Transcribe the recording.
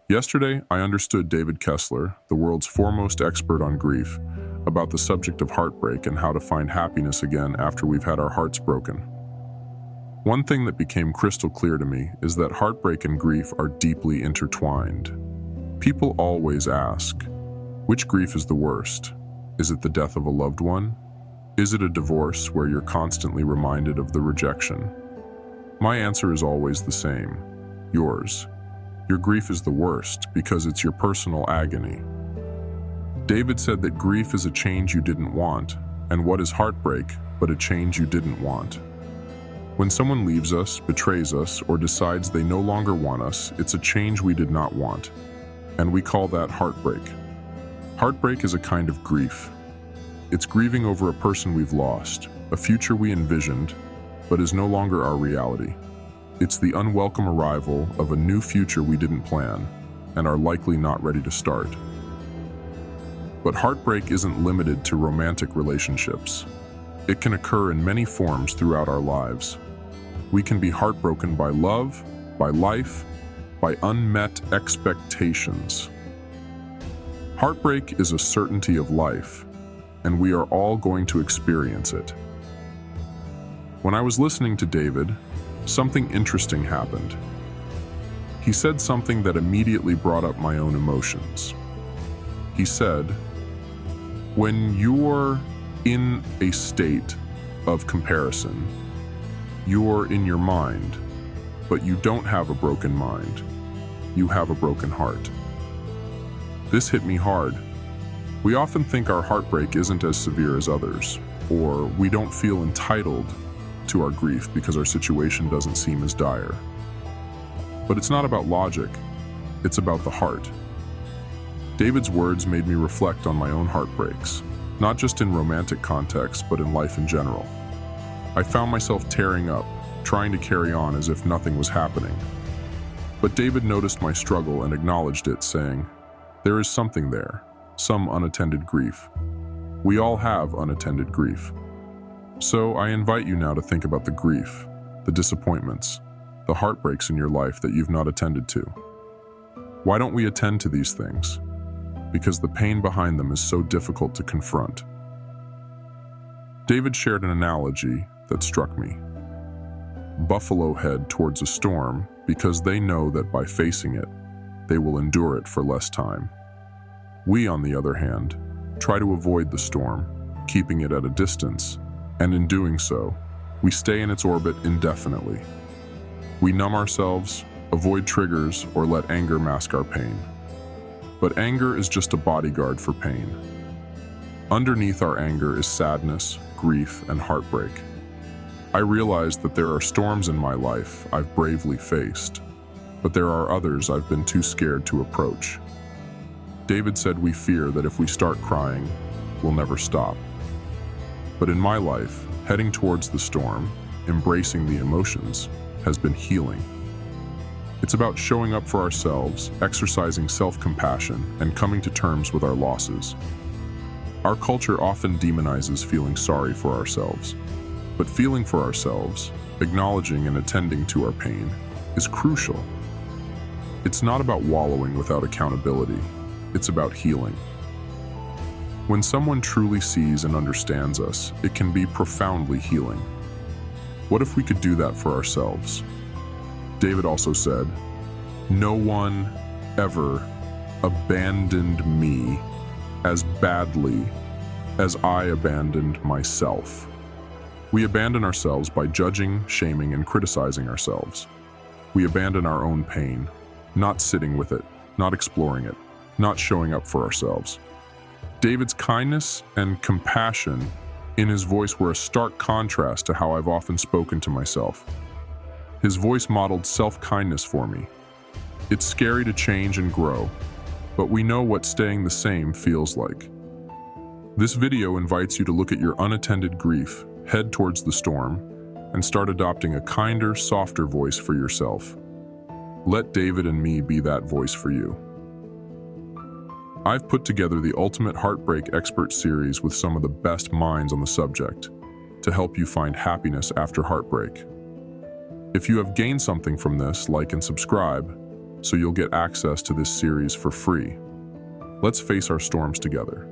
Yesterday, I understood David Kessler, the world's foremost expert on grief, about the subject of heartbreak and how to find happiness again after we've had our hearts broken. One thing that became crystal clear to me is that heartbreak and grief are deeply intertwined. People always ask, which grief is the worst? Is it the death of a loved one? Is it a divorce where you're constantly reminded of the rejection? My answer is always the same: yours. Your grief is the worst because it's your personal agony. David said that grief is a change you didn't want, and what is heartbreak but a change you didn't want? When someone leaves us, betrays us, or decides they no longer want us, it's a change we did not want, and we call that heartbreak. Heartbreak is a kind of grief. It's grieving over a person we've lost, a future we envisioned, but is no longer our reality. It's the unwelcome arrival of a new future we didn't plan and are likely not ready to start. But heartbreak isn't limited to romantic relationships. It can occur in many forms throughout our lives. We can be heartbroken by love, by life, by unmet expectations. Heartbreak is a certainty of life, and we are all going to experience it. When I was listening to David, something interesting happened. He said something that immediately brought up my own emotions. He said, when you're in a state of comparison, you're in your mind, but you don't have a broken mind. You have a broken heart. This hit me hard. We often think our heartbreak isn't as severe as others, or we don't feel entitled to our grief because our situation doesn't seem as dire. But it's not about logic, it's about the heart. David's words made me reflect on my own heartbreaks, not just in romantic contexts, but in life in general. I found myself tearing up, trying to carry on as if nothing was happening. But David noticed my struggle and acknowledged it, saying, there is something there, some unattended grief. We all have unattended grief. So I invite you now to think about the grief, the disappointments, the heartbreaks in your life that you've not attended to. Why don't we attend to these things? Because the pain behind them is so difficult to confront. David shared an analogy that struck me. Buffalo head towards a storm because they know that by facing it, they will endure it for less time. We, on the other hand, try to avoid the storm, keeping it at a distance, and in doing so, we stay in its orbit indefinitely. We numb ourselves, avoid triggers, or let anger mask our pain. But anger is just a bodyguard for pain. Underneath our anger is sadness, grief, and heartbreak. I realized that there are storms in my life I've bravely faced, but there are others I've been too scared to approach. David said we fear that if we start crying, we'll never stop. But in my life, heading towards the storm, embracing the emotions, has been healing. It's about showing up for ourselves, exercising self-compassion, and coming to terms with our losses. Our culture often demonizes feeling sorry for ourselves, but feeling for ourselves, acknowledging and attending to our pain, is crucial. It's not about wallowing without accountability, it's about healing. When someone truly sees and understands us, it can be profoundly healing. What if we could do that for ourselves? David also said, no one ever abandoned me as badly as I abandoned myself. We abandon ourselves by judging, shaming, and criticizing ourselves. We abandon our own pain, not sitting with it, not exploring it, not showing up for ourselves. David's kindness and compassion in his voice were a stark contrast to how I've often spoken to myself. His voice modeled self-kindness for me. It's scary to change and grow, but we know what staying the same feels like. This video invites you to look at your unattended grief, head towards the storm, and start adopting a kinder, softer voice for yourself. Let David and me be that voice for you. I've put together the Ultimate Heartbreak Expert Series with some of the best minds on the subject to help you find happiness after heartbreak. If you have gained something from this, like and subscribe, so you'll get access to this series for free. Let's face our storms together.